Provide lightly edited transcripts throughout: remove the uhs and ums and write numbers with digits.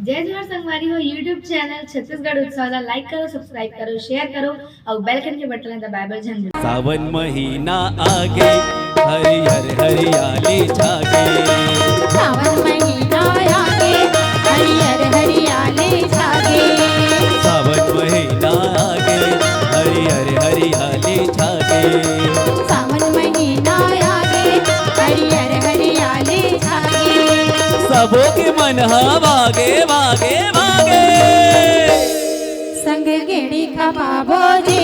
जय जोहर संगवारी हो यूट्यूब चैनल छत्तीसगढ़ उत्सव लाइक करो, सब्सक्राइब करो, शेयर करो और बेल आइकन के बटन दबाए झन। सावन महीना आगे हरिहर हरियाली छागे। सावन महीना आगे हरिहर हरियाली छागे। सावन महीना आगे हरिहर हरियाली छागे। सावन महीना आगे हरिहर हरियाली छागे। सबों के मन वागे वागे वागे। संग गेड़ी खपाबो जी,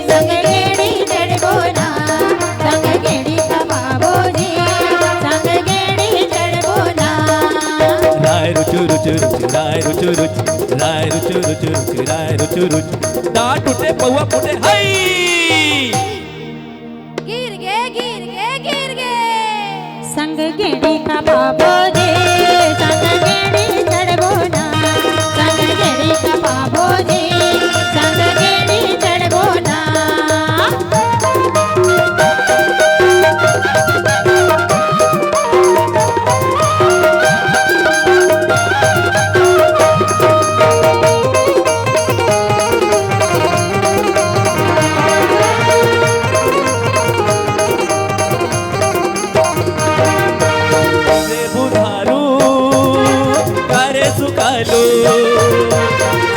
संग गेड़ी चढ़बो ना। संग गेड़ी खपाबो जी, संग गेड़ी चढ़बो ना। राय रुचु रुचु रुचु राय रुचु रुचु राय रुचु रुचु रुचु राय रुचु रुचु। डांट टूटे पौवा फूटे हाय। गिर गे गिर गे गिर गे। संग गेड़ी खपाबो जी, संग गेड़ी चढ़बो ना। संग गेड़ी खपाबो जी, संग गेड़ी चढ़बो ना।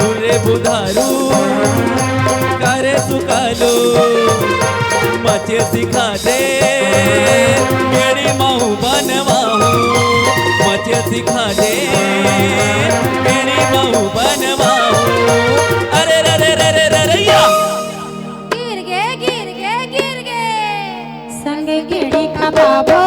सुरे बुधारू करे सुकालो मचे सिखा दे मेरी माऊ बनवाऊ। मचे सिखा दे मेरी माऊ बनवाऊ। अरे रे रे रे रे रे या। गिर गे गिर गे गिर गे। संग गेड़ी खपाबो